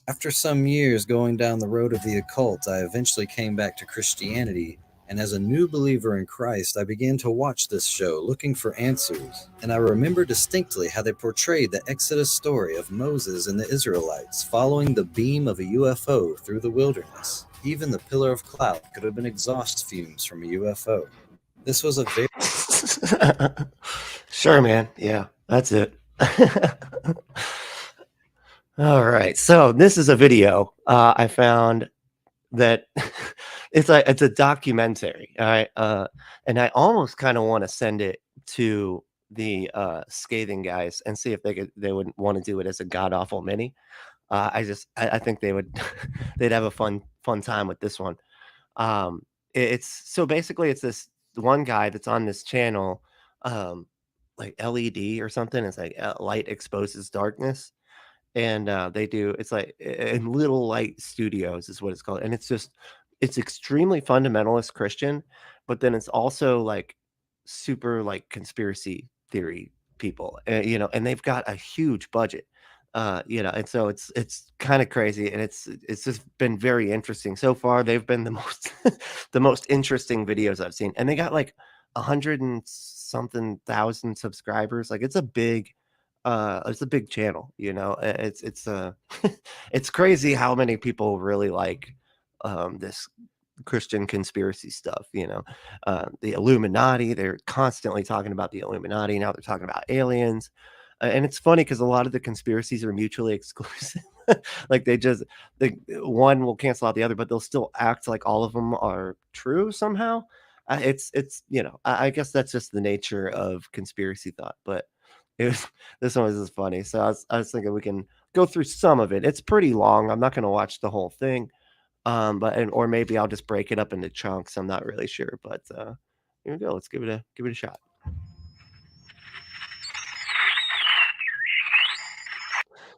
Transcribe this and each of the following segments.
After some years going down the road of the occult, I eventually came back to Christianity, and as a new believer in Christ, I began to watch this show looking for answers. And I remember distinctly how they portrayed the Exodus story of Moses and the Israelites following the beam of a UFO through the wilderness. Even the pillar of cloud could have been exhaust fumes from a UFO. This was a very Sure, man. Yeah, that's it. All right. So this is a video I found that it's a documentary. All right. And I almost kind of want to send it to the scathing guys and see if they would want to do it as a god awful mini. I think they would they'd have a fun time with this one. It's so basically it's this one guy that's on this channel, like LED or something. It's like light exposes darkness, and they do it's like in Little Light Studios is what it's called, and it's extremely fundamentalist Christian, but then it's also like super like conspiracy theory people, and they've got a huge budget, and so it's kind of crazy, and it's just been very interesting so far. They've been the most the most interesting videos I've seen, and they got like 100 and something thousand subscribers. Like it's a big channel, it's it's crazy how many people really like this Christian conspiracy stuff, the Illuminati. They're constantly talking about the Illuminati. Now they're talking about aliens. And it's funny because a lot of the conspiracies are mutually exclusive. Like one will cancel out the other, but they'll still act like all of them are true somehow. It's I guess that's just the nature of conspiracy thought. But this one was just funny. So I was thinking we can go through some of it. It's pretty long. I'm not going to watch the whole thing. Or maybe I'll just break it up into chunks. I'm not really sure, but here we go. Let's give it a shot.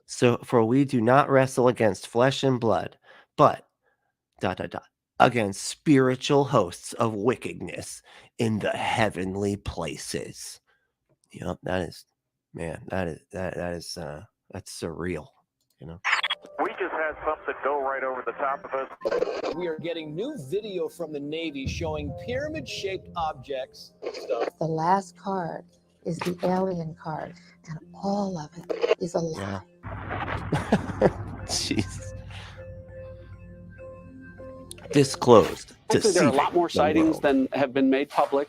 So, for we do not wrestle against flesh and blood, but ... against spiritual hosts of wickedness in the heavenly places. Yep, that is, man, that's surreal, We just had something go right over the top of us. We are getting new video from the Navy showing pyramid-shaped objects. The last card is the alien card, and all of it is a lie. Jeez. Disclosed. Actually, there are a lot more sightings than have been made public.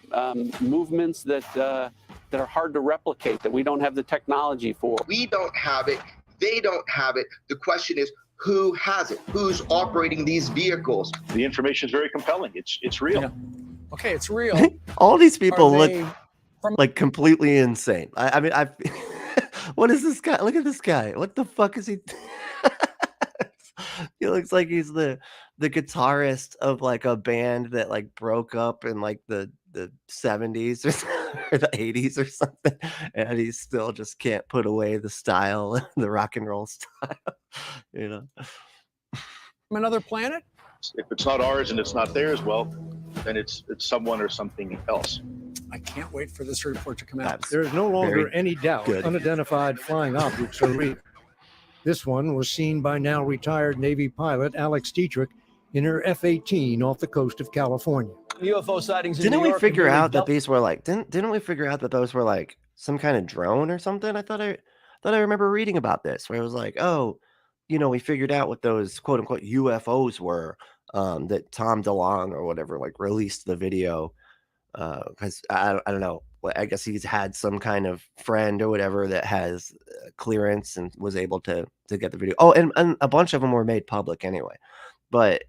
Movements that are hard to replicate, that we don't have the technology for. We don't have it. They don't have it. The question is, who has it? Who's operating these vehicles? The information is very compelling. It's real. Yeah. Okay, it's real. All these people look from like completely insane. I mean, what is this guy? Look at this guy. What the fuck is he? He looks like he's the guitarist of like a band that like broke up in like the 70s or the 80s or something, and he still just can't put away the style, the rock and roll style. From another planet? If it's not ours and it's not theirs, well, then it's someone or something else. I can't wait for this report to come out. There is no longer any doubt good. Unidentified flying objects are real. This one was seen by now retired Navy pilot Alex Dietrich in her F-18 off the coast of California. UFO sightings in Didn't New we York figure have out that doubled. these were like didn't we figure out that those were like some kind of drone or something? I thought I remember reading about this where it was like, oh, we figured out what those quote unquote UFOs were, that Tom DeLonge or whatever like released the video, because I don't know. I guess he's had some kind of friend or whatever that has clearance and was able to get the video. Oh, and a bunch of them were made public anyway. But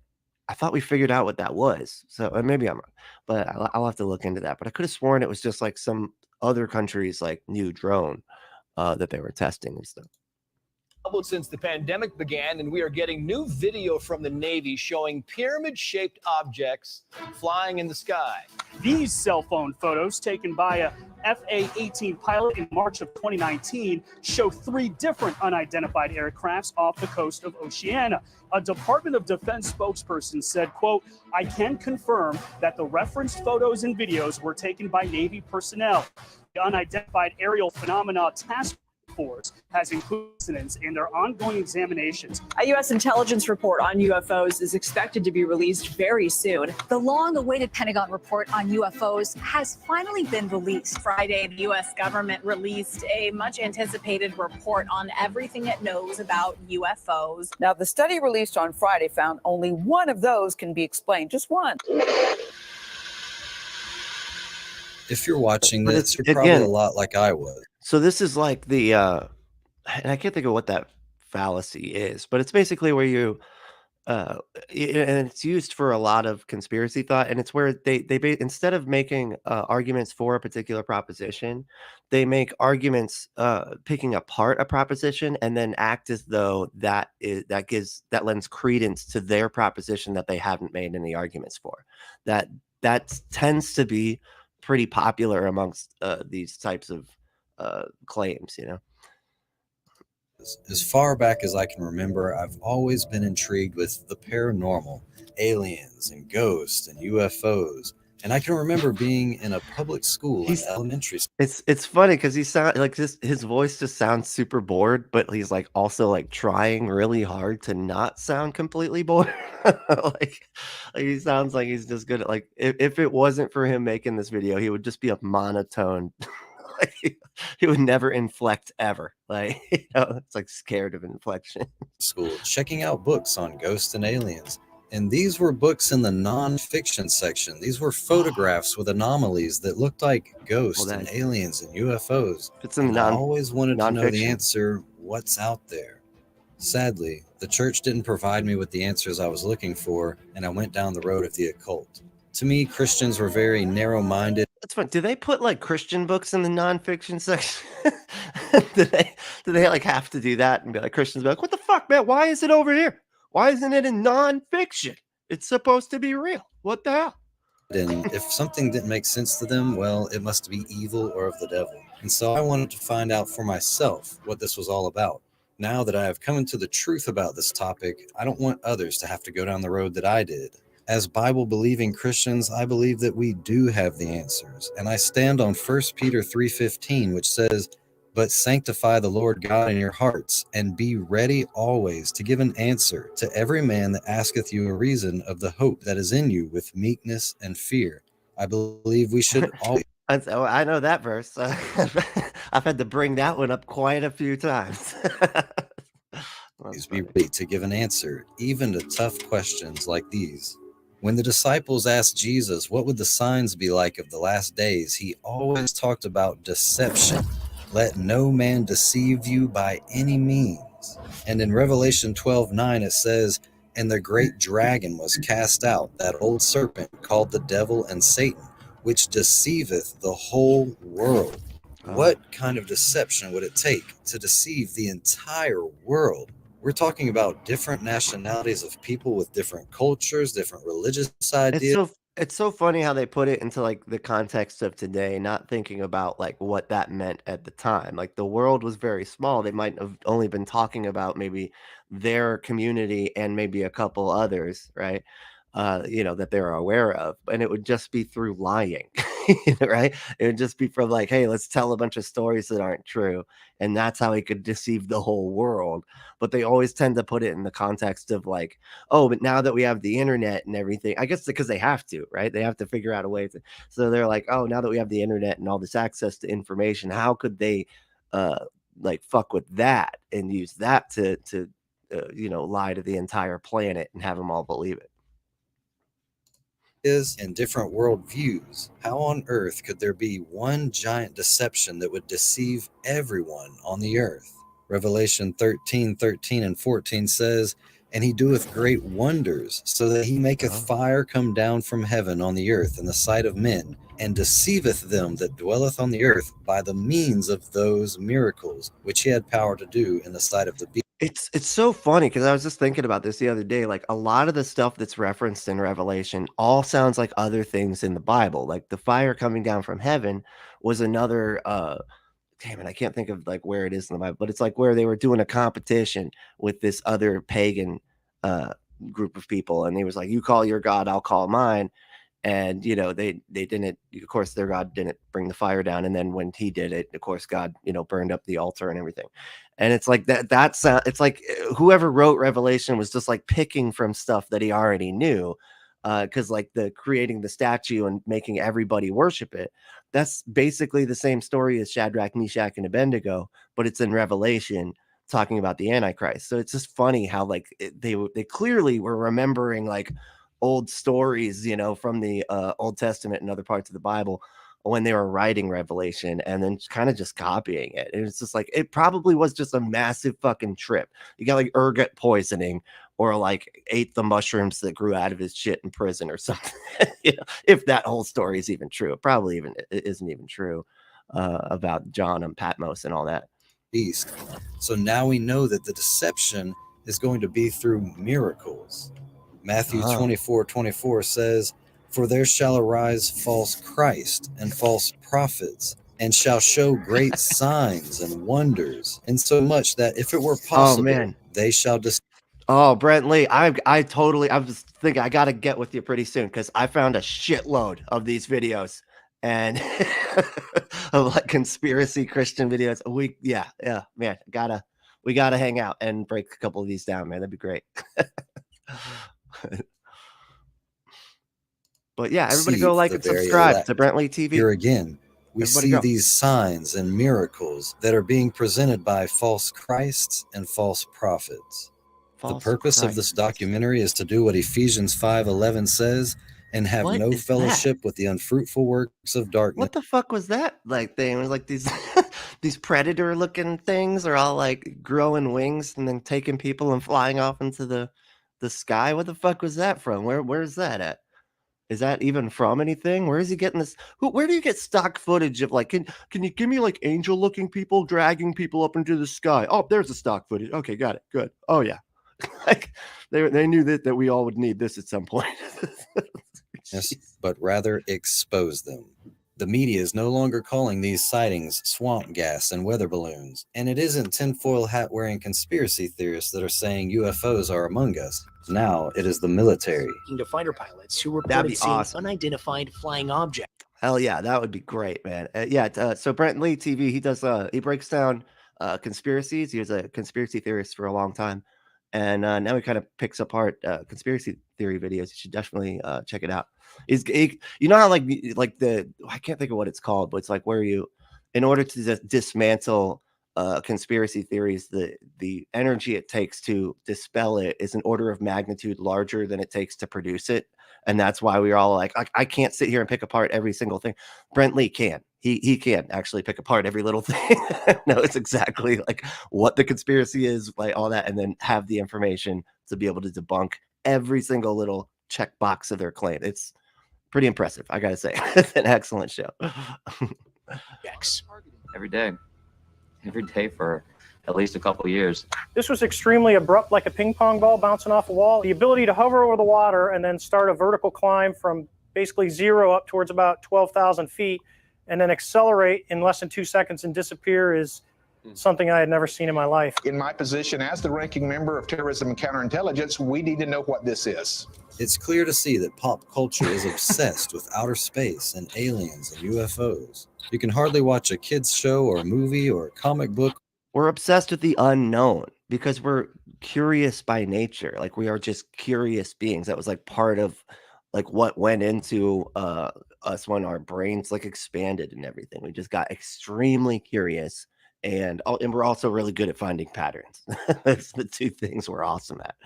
I thought we figured out what that was. So maybe I'm wrong, but I'll have to look into that. But I could have sworn it was just like some other country's like new drone that they were testing and stuff. Doubled since the pandemic began, and we are getting new video from the Navy showing pyramid-shaped objects flying in the sky. These cell phone photos taken by a FA-18 pilot in March of 2019 show 3 different unidentified aircrafts off the coast of Oceania. A Department of Defense spokesperson said, quote, "I can confirm that the referenced photos and videos were taken by Navy personnel. The Unidentified Aerial Phenomena Task Force has included incidents in their ongoing examinations. A U.S. intelligence report on UFOs is expected to be released very soon. The long-awaited Pentagon report on UFOs has finally been released. Friday, the U.S. government released a much-anticipated report on everything it knows about UFOs. Now, the study released on Friday found only one of those can be explained, just one. If you're watching But this, it's you're probably again. a lot like I was. So this is like the and I can't think of what that fallacy is, but it's basically where you and it's used for a lot of conspiracy thought, and it's where instead of making arguments for a particular proposition, they make arguments picking apart a proposition and then act as though that lends credence to their proposition that they haven't made any arguments for. That tends to be pretty popular amongst these types of claims, you know. As far back as I can remember, I've always been intrigued with the paranormal, aliens and ghosts and UFOs. And I can remember being in a public school in elementary school. It's funny because he sound like his voice just sounds super bored, but he's like also like trying really hard to not sound completely bored. like he sounds like he's just good at like if it wasn't for him making this video, he would just be a monotone. Like he would never inflect ever. Like it's like scared of inflection. School checking out books on ghosts and aliens. And these were books in the non-fiction section. These were photographs with anomalies that looked like ghosts and aliens and UFOs. It's in I always wanted to know the answer, what's out there? Sadly, the church didn't provide me with the answers I was looking for, and I went down the road of the occult. To me, Christians were very narrow-minded. That's fine. Do they put like Christian books in the non-fiction section? do they like have to do that and be like Christians be like, what the fuck, man? Why is it over here? Why isn't it in non-fiction? It's supposed to be real. What the hell? And if something didn't make sense to them, well, it must be evil or of the devil. And so I wanted to find out for myself what this was all about. Now that I have come into the truth about this topic, I don't want others to have to go down the road that I did. As Bible-believing Christians, I believe that we do have the answers. And I stand on 1 Peter 3:15, which says, "But sanctify the Lord God in your hearts, and be ready always to give an answer to every man that asketh you a reason of the hope that is in you with meekness and fear." I believe we should always... I know that verse. I've had to bring that one up quite a few times. be ready to give an answer, even to tough questions like these. When the disciples asked Jesus what would the signs be like of the last days, he always talked about deception. Let no man deceive you by any means. And in Revelation 12:9 it says, "And the great dragon was cast out, that old serpent called the devil and Satan, which deceiveth the whole world." What kind of deception would it take to deceive the entire world? We're talking about different nationalities of people with different cultures, different religious ideas. It's so funny how they put it into like the context of today, not thinking about like what that meant at the time. Like the world was very small. They might have only been talking about maybe their community and maybe a couple others, right? That they're aware of, and it would just be through lying, right? It would just be from like, hey, let's tell a bunch of stories that aren't true, and that's how he could deceive the whole world. But they always tend to put it in the context of like, oh, but now that we have the internet and everything, I guess because they have to, right? They have to figure out a way to. So they're like, oh, now that we have the internet and all this access to information, how could they, like fuck with that and use that to lie to the entire planet and have them all believe it? Is in different worldviews. How on earth could there be one giant deception that would deceive everyone on the earth? Revelation 13:13 and 14 says, "And he doeth great wonders, so that he maketh fire come down from heaven on the earth in the sight of men, and deceiveth them that dwelleth on the earth by the means of those miracles which he had power to do in the sight of the beast." It's so funny because I was just thinking about this the other day. Like a lot of the stuff that's referenced in Revelation all sounds like other things in the Bible. Like the fire coming down from heaven was another damn it, I can't think of like where it is in the Bible, but it's like where they were doing a competition with this other pagan group of people, and he was like, you call your God, I'll call mine. And they didn't, of course, their God didn't bring the fire down, and then when he did it, of course, God burned up the altar and everything. And it's like that's it's like whoever wrote Revelation was just like picking from stuff that he already knew, because like the creating the statue and making everybody worship it, that's basically the same story as Shadrach, Meshach, and Abednego, but it's in Revelation talking about the Antichrist. So it's just funny how like they clearly were remembering like old stories, from the Old Testament and other parts of the Bible when they were writing Revelation, and then kind of just copying it. And it's just like, it probably was just a massive fucking trip. You got like ergot poisoning, or like ate the mushrooms that grew out of his shit in prison or something. If that whole story is even true. It probably isn't even true about John and Patmos and all that. Beast. So now we know that the deception is going to be through miracles. Matthew 24:24 says, "For there shall arise false Christ and false prophets, and shall show great signs and wonders, insomuch that if it were possible, they shall Oh, Brent Lee, I was thinking I got to get with you pretty soon, because I found a shitload of these videos and of like conspiracy Christian videos. Man, we gotta hang out and break a couple of these down, man. That'd be great. But yeah, everybody go like and subscribe to Brent Lee TV. Here again, we see these signs and miracles that are being presented by false Christs and false prophets. The purpose of this documentary is to do what Ephesians 5:11 says, and have no fellowship with the unfruitful works of darkness. What the fuck was that like thing? It was like these these predator looking things are all like growing wings and then taking people and flying off into the sky. What the fuck was that from? Where's that at? Is that even from anything? Where is he getting this? Where do you get stock footage of like, can you give me like angel looking people dragging people up into the sky? Oh, there's the stock footage. Okay, got it. Good. Oh yeah. Like they knew that we all would need this at some point. Yes, but rather expose them. The media is no longer calling these sightings swamp gas and weather balloons, and it isn't tinfoil hat wearing conspiracy theorists that are saying UFOs are among us. Now it is the military. To fighter pilots who reported seeing unidentified flying objects. Hell yeah, that would be great, man. So Brent Lee TV, he does he breaks down conspiracies. He was a conspiracy theorist for a long time, and now he kind of picks apart conspiracy theory videos. You should definitely check it out. You know how like I can't think of what it's called, but it's like where you, in order to dismantle conspiracy theories, the energy it takes to dispel it is an order of magnitude larger than it takes to produce it. And that's why we're all like, I can't sit here and pick apart every single thing. Brent Lee can. He can actually pick apart every little thing. Knows exactly like what the conspiracy is, like all that, and then have the information to be able to debunk every single little checkbox of their claim. It's pretty impressive, I gotta say. It's an excellent show. Every day for at least a couple of years. This was extremely abrupt, like a ping pong ball bouncing off a wall. The ability to hover over the water and then start a vertical climb from basically zero up towards about 12,000 feet, and then accelerate in less than 2 seconds and disappear is something I had never seen in my life. In my position as the ranking member of Terrorism and Counterintelligence, we need to know what this is. It's clear to see that pop culture is obsessed with outer space and aliens and UFOs. You can hardly watch a kid's show or a movie or a comic book. We're obsessed with the unknown because we're curious by nature. Like we are just curious beings. That was like part of like what went into us when our brains like expanded and everything. We just got extremely curious, and we're also really good at finding patterns. That's the two things we're awesome at.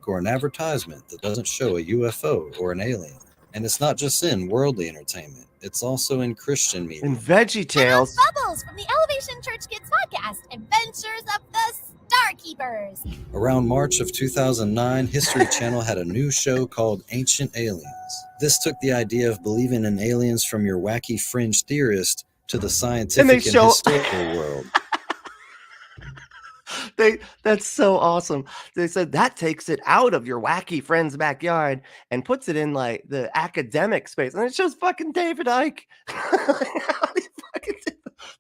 Or an advertisement that doesn't show a UFO or an alien. And it's not just in worldly entertainment, it's also in Christian media. In Veggie Tales. Bubbles from the Elevation Church Kids podcast, Adventures of the Star Keepers. Around March of 2009, History Channel had a new show called Ancient Aliens. This took the idea of believing in aliens from your wacky fringe theorist to the scientific and historical world. That's so awesome. They said that takes it out of your wacky friend's backyard and puts it in like the academic space. And it shows fucking David Icke.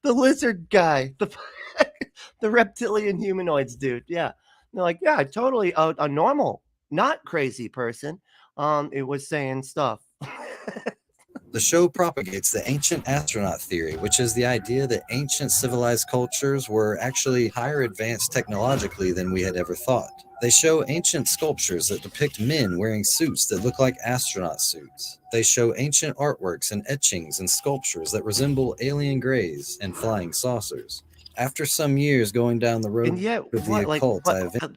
The lizard guy, the reptilian humanoids dude. Yeah. They're like, yeah, totally a normal, not crazy person. It was saying stuff. The show propagates the ancient astronaut theory, which is the idea that ancient civilized cultures were actually higher advanced technologically than we had ever thought. They show ancient sculptures that depict men wearing suits that look like astronaut suits. They show ancient artworks and etchings and sculptures that resemble alien greys and flying saucers. After some years going down the road And yet, of the occult,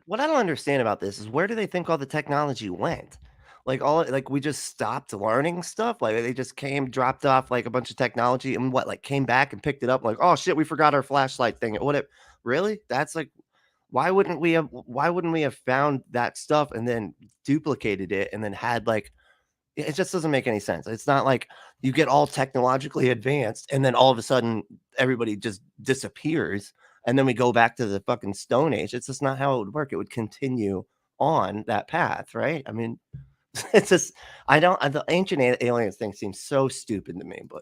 what I don't understand about this is where do they think all the technology went? Like we just stopped learning stuff. Like they just came, dropped off like a bunch of technology, and came back and picked it up. Like, oh shit, we forgot our flashlight thing. Really? That's like, why wouldn't we have found that stuff and then duplicated it and then had like, it just doesn't make any sense. It's not like you get all technologically advanced and then all of a sudden everybody just disappears and then we go back to the fucking Stone Age. It's just not how it would work. It would continue on that path, right? I mean, it's just, the ancient aliens thing seems so stupid to me, but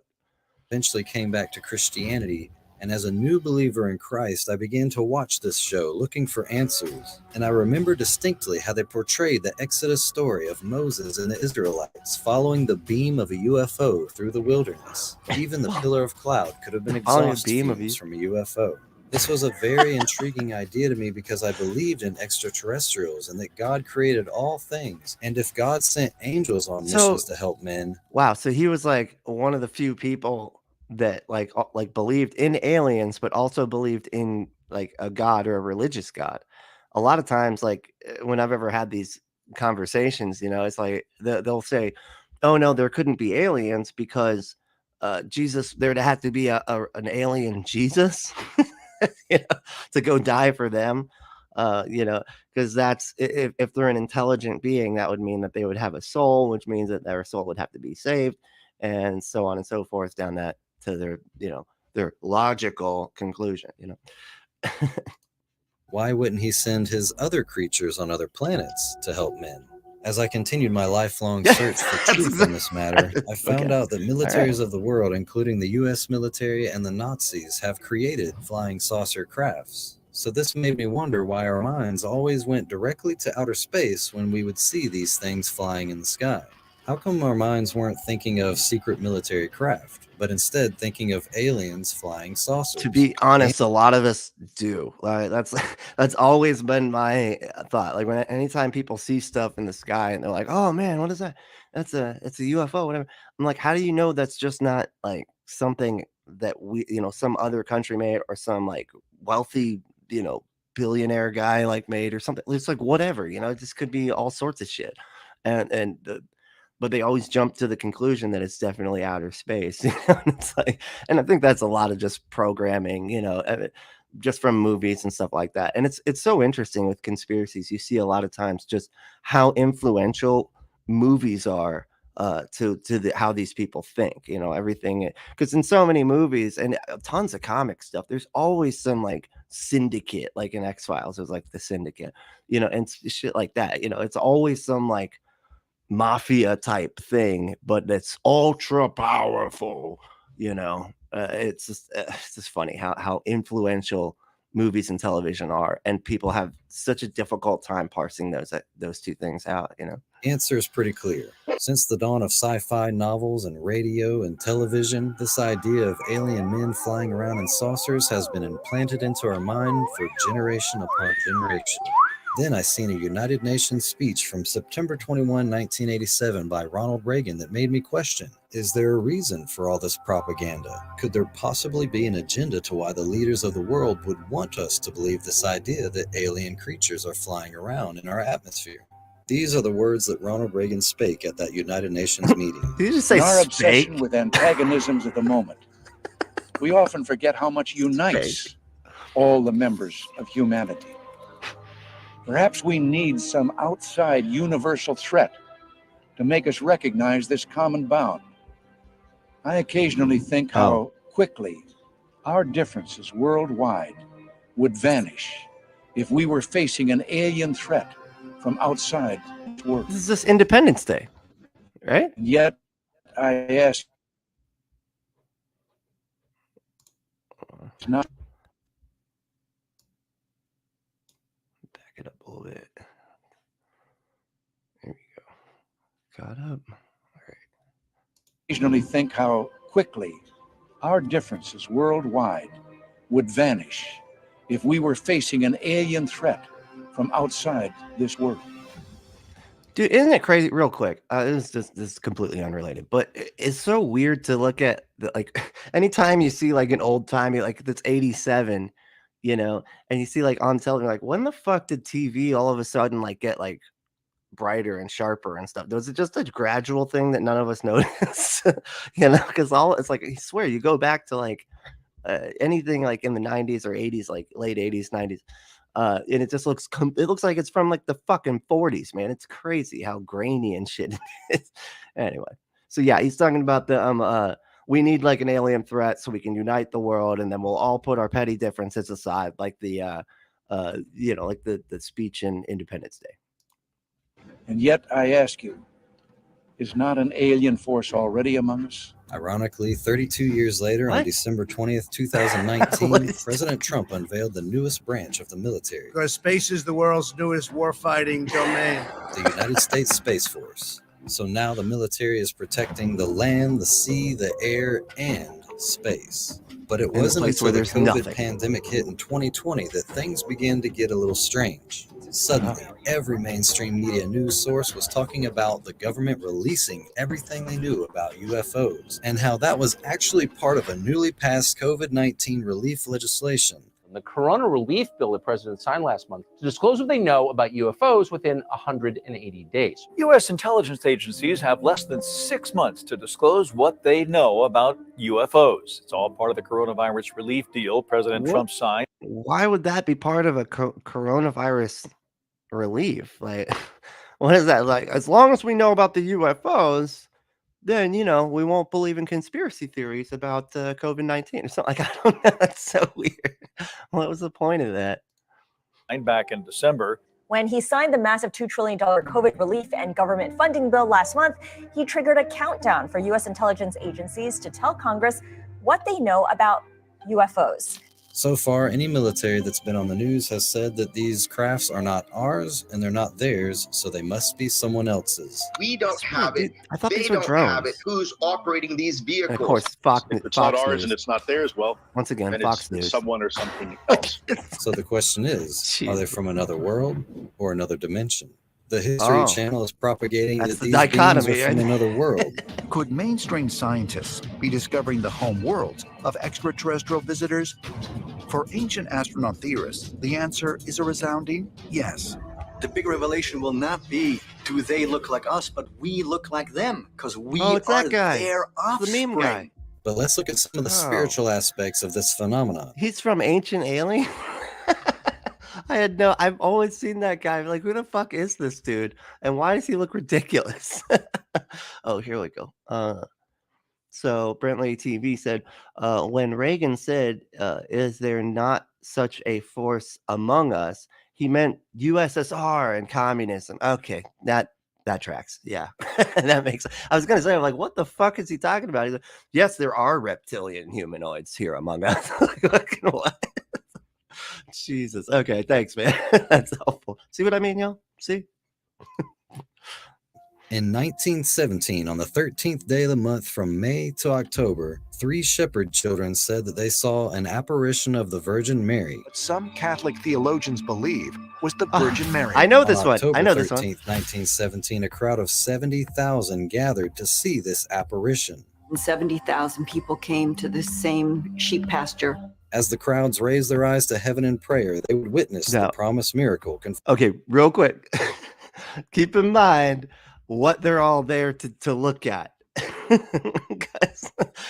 eventually came back to Christianity. And as a new believer in Christ, I began to watch this show looking for answers. And I remember distinctly how they portrayed the Exodus story of Moses and the Israelites following the beam of a UFO through the wilderness. Even the pillar of cloud could have been exhaust fumes from a UFO. This was a very intriguing idea to me because I believed in extraterrestrials and that God created all things. And if God sent angels on missions to help men. Wow. So he was like one of the few people that like believed in aliens, but also believed in like a God or a religious God. A lot of times, like when I've ever had these conversations, it's like they'll say, oh no, there couldn't be aliens because Jesus, there'd have to be an alien Jesus. To go die for them, because that's if they're an intelligent being, that would mean that they would have a soul, which means that their soul would have to be saved, and so on and so forth down that to their logical conclusion. Why wouldn't he send his other creatures on other planets to help men? As I continued my lifelong search for truth in this matter, I found out that militaries of the world, including the US military and the Nazis, have created flying saucer crafts. So this made me wonder why our minds always went directly to outer space when we would see these things flying in the sky. How come our minds weren't thinking of secret military craft, but instead thinking of aliens flying saucers? To be honest, a lot of us do. That's always been my thought. Like anytime people see stuff in the sky and they're like, "Oh man, what is that? It's a UFO, whatever." I'm like, "How do you know that's just not like something that we, some other country made or some like wealthy, billionaire guy like made or something?" It's like whatever, it just could be all sorts of shit, but they always jump to the conclusion that it's definitely outer space. It's like, and I think that's a lot of just programming, just from movies and stuff like that. And it's so interesting with conspiracies. You see a lot of times just how influential movies are to how these people think. Everything, because in so many movies and tons of comic stuff, there's always some like syndicate, like in X-Files, it was like the syndicate, and shit like that. It's always some like mafia type thing, but that's ultra powerful. It's just funny how influential movies and television are, and people have such a difficult time parsing those two things out. Answer is pretty clear. Since the dawn of sci-fi novels and radio and television, this idea of alien men flying around in saucers has been implanted into our mind for generation upon generation. Then I seen a United Nations speech from September 21, 1987 by Ronald Reagan that made me question, is there a reason for all this propaganda? Could there possibly be an agenda to why the leaders of the world would want us to believe this idea that alien creatures are flying around in our atmosphere? These are the words that Ronald Reagan spake at that United Nations meeting. Did you just say our spake? Obsession with antagonisms of the moment, we often forget how much unites all the members of humanity. Perhaps we need some outside universal threat to make us recognize this common bound. I occasionally think how quickly our differences worldwide would vanish if we were facing an alien threat from outside the world. This is just Independence Day, right? Yet, I ask, not back it up a little bit. There we go. Got up. All right. occasionally think how quickly our differences worldwide would vanish if we were facing an alien threat from outside this world. Dude, isn't it crazy? Real quick, this is completely unrelated, but it's so weird to look at like anytime you see like an old timey like that's 87, you know, and you see like on television, like when the fuck did TV all of a sudden like get like brighter and sharper and stuff? Was it just a gradual thing that none of us noticed? You know, because all it's like I swear you go back to like anything like in the 90s or 80s, like late 80s, 90s. And it just looks it looks like it's from like the fucking 40s, man. It's crazy how grainy and shit it is. Anyway, so yeah, he's talking about the we need like an alien threat so we can unite the world, and then we'll all put our petty differences aside, like the you know, like the speech in Independence Day. And yet I ask you, is not an alien force already among us? Ironically, 32 years later, on December 20th, 2019, President Trump unveiled the newest branch of the military. Because space is the world's newest warfighting domain. The United States Space Force. So now the military is protecting the land, the sea, the air, and space. But it wasn't until the COVID pandemic hit in 2020 that things began to get a little strange. Suddenly, every mainstream media news source was talking about the government releasing everything they knew about UFOs and how that was actually part of a newly passed COVID-19 relief legislation. The Corona Relief Bill the president signed last month to disclose what they know about UFOs within 180 days. U.S. intelligence agencies have less than 6 months to disclose what they know about UFOs. It's all part of the coronavirus relief deal President Trump signed. Why would that be part of a coronavirus relief? Like, what is that? Like, as long as we know about the UFOs, then, you know, we won't believe in conspiracy theories about COVID-19 or something. Like, I don't know. That's so weird. What was the point of that? Back in December. When he signed the massive $2 trillion COVID relief and government funding bill last month, he triggered a countdown for U.S. intelligence agencies to tell Congress what they know about UFOs. So far, any military that's been on the news has said that these crafts are not ours and they're not theirs, so they must be someone else's. We don't have it. I thought they these were don't drones. have it. Who's operating these vehicles? And of course, Fox If it's not ours News. and it's not theirs, well, Once again, then Fox it's News. someone or something else. So the question is, are they from another world or another dimension? The History Channel is propagating that these beings are from another world. Could mainstream scientists be discovering the home worlds of extraterrestrial visitors? For ancient astronaut theorists, the answer is a resounding yes. The big revelation will not be, do they look like us, but we look like them, because we it's are that guy. their It's the meme offspring. guy. But let's look at some of the spiritual aspects of this phenomenon. He's from Ancient Alien. I've always seen that guy. Like, who the fuck is this dude? And why does he look ridiculous? Oh, here we go. So Brentley TV said, when Reagan said, is there not such a force among us? He meant USSR and communism. Okay, that tracks. Yeah, that makes sense. I was going to say, I'm like, what the fuck is he talking about? He's like, yes, there are reptilian humanoids here among us. Like, what? Jesus. Okay, thanks, man. That's helpful. See what I mean, y'all? See? In 1917, on the 13th day of the month from May to October, 3 shepherd children said that they saw an apparition of the Virgin Mary. Some Catholic theologians believe was the Virgin Mary. I know this On one. October I know this 13th, one. 1917, a crowd of 70,000 gathered to see this apparition. 70,000 people came to this same sheep pasture. As the crowds raised their eyes to heaven in prayer, they would witness the promised miracle. Okay, real quick. Keep in mind what they're all there to look at.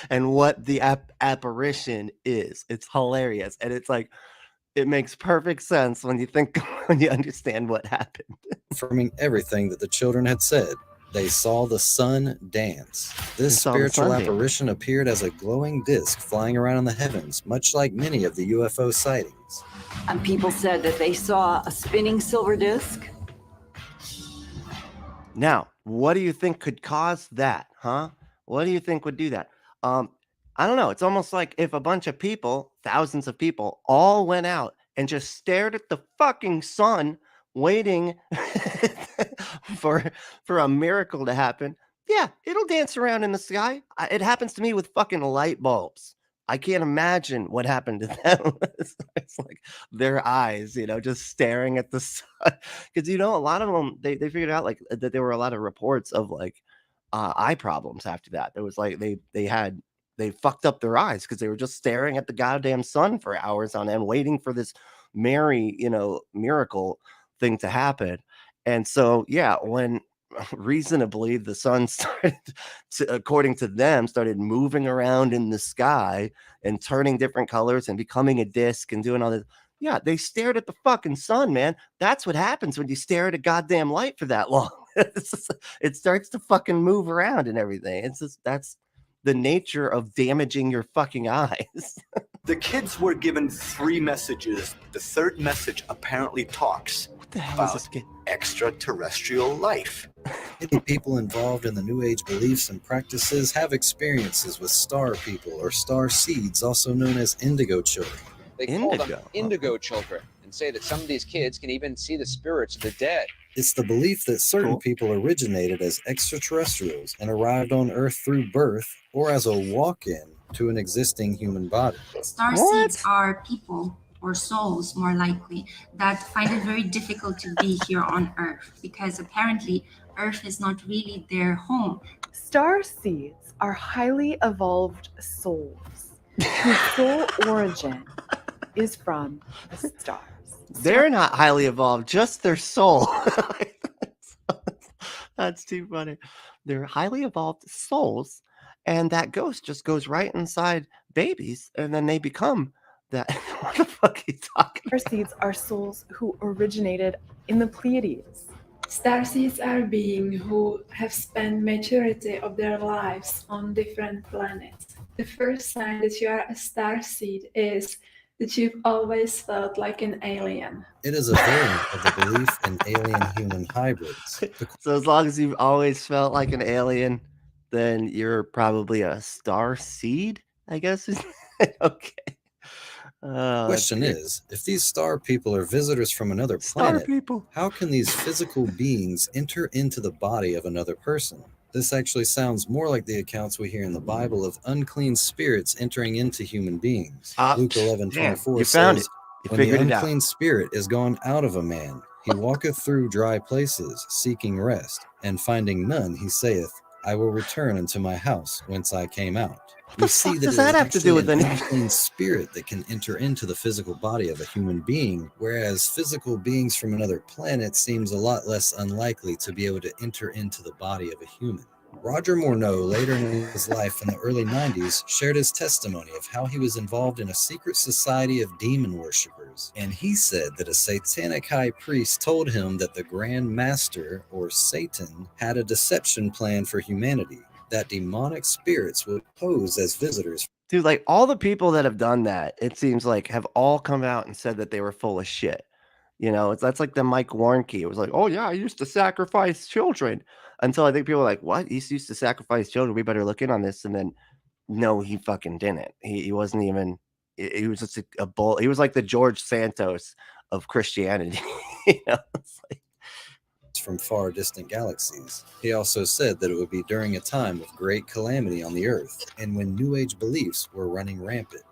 And what the apparition is. It's hilarious. And it's like, it makes perfect sense when you understand what happened. Confirming everything that the children had said. They saw the sun dance. This saw the spiritual sun dance. apparition appeared as a glowing disc flying around in the heavens, much like many of the UFO sightings. And people said that they saw a spinning silver disc. Now, what do you think could cause that, huh? What do you think would do that? I don't know. It's almost like if a bunch of people, thousands of people, all went out and just stared at the fucking sun, waiting for a miracle to happen. Yeah, it'll dance around in the sky. It happens to me with fucking light bulbs. I can't imagine what happened to them. It's like their eyes, just staring at the sun. Because a lot of them, they figured out like that there were a lot of reports of like eye problems after that. There was like they fucked up their eyes because they were just staring at the goddamn sun for hours on end, waiting for this miracle thing to happen. And so, yeah, when reasonably the sun started according to them started moving around in the sky and turning different colors and becoming a disc and doing all this, yeah, they stared at the fucking sun, man. That's what happens when you stare at a goddamn light for that long. It starts to fucking move around and everything. That's the nature of damaging your fucking eyes. The kids were given 3 messages. The third message apparently talks the hell about is this kid? Extraterrestrial life. Many people involved in the New Age beliefs and practices have experiences with star people or star seeds, also known as indigo children. They call them indigo children and say that some of these kids can even see the spirits of the dead. It's the belief that certain people originated as extraterrestrials and arrived on Earth through birth or as a walk-in to an existing human body. Star seeds are people or souls, more likely, that find it very difficult to be here on Earth because apparently Earth is not really their home. Star seeds are highly evolved souls whose sole origin is from the stars. They're not highly evolved, just their soul. That's too funny. They're highly evolved souls, and that ghost just goes right inside babies, and then they become that. What the fuck are you talking about? Star seeds are souls who originated in the Pleiades. Starseeds are beings who have spent majority of their lives on different planets. The first sign that you are a starseed is that you've always felt like an alien. It is a variant of the belief in alien-human hybrids. So as long as you've always felt like an alien, then you're probably a star seed, I guess. Okay. The question is, if these star people are visitors from another planet, how can these physical beings enter into the body of another person? This actually sounds more like the accounts we hear in the Bible of unclean spirits entering into human beings. Luke 11:24 says, when the unclean spirit is gone out of a man, he walketh through dry places, seeking rest, and finding none, he saith, I will return unto my house whence I came out. We see that does that have to do with an anything? unclean spirit that can enter into the physical body of a human being, whereas physical beings from another planet seems a lot less unlikely to be able to enter into the body of a human. Roger Morneau, later in his life in the early 90s, shared his testimony of how he was involved in a secret society of demon worshippers, and he said that a satanic high priest told him that the Grand Master, or Satan, had a deception plan for humanity, that demonic spirits would pose as visitors. Dude, like all the people that have done that, it seems like have all come out and said that they were full of shit. That's like the Mike Warnke. It was like, oh yeah, I used to sacrifice children. Until I think people are like, what? He used to sacrifice children. We better look in on this. And then, no, he fucking didn't. He wasn't even. He was just a bull. He was like the George Santos of Christianity. It's like, from far distant galaxies. He also said that it would be during a time of great calamity on the earth and when New Age beliefs were running rampant.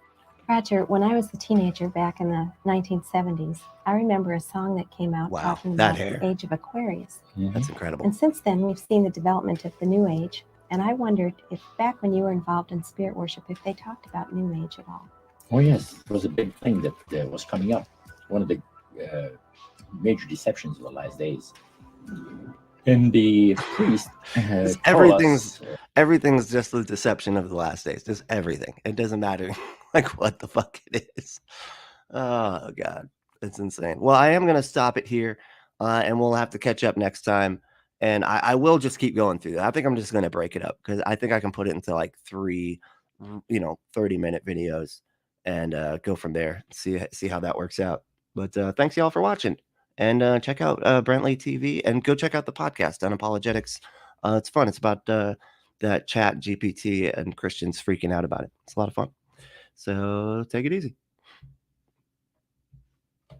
Roger, when I was a teenager back in the 1970s, I remember a song that came out talking about the age of Aquarius. That's incredible. And since then, we've seen the development of the New Age, and I wondered if back when you were involved in spirit worship, if they talked about New Age at all. Oh yes, it was a big thing that was coming up. One of the major deceptions of the last days. And the priest everything's just the deception of the last days. Just everything. It doesn't matter like what the fuck it is. Oh god, it's insane. Well, I am gonna stop it here, and we'll have to catch up next time. And I will just keep going through that. I think I'm just gonna break it up because I think I can put it into like 3, 30-minute videos and go from there. See how that works out. But thanks y'all for watching. And check out Brentley TV and go check out the podcast, Unapologetics. It's fun. It's about that chat GPT and Christians freaking out about it. It's a lot of fun. So take it easy.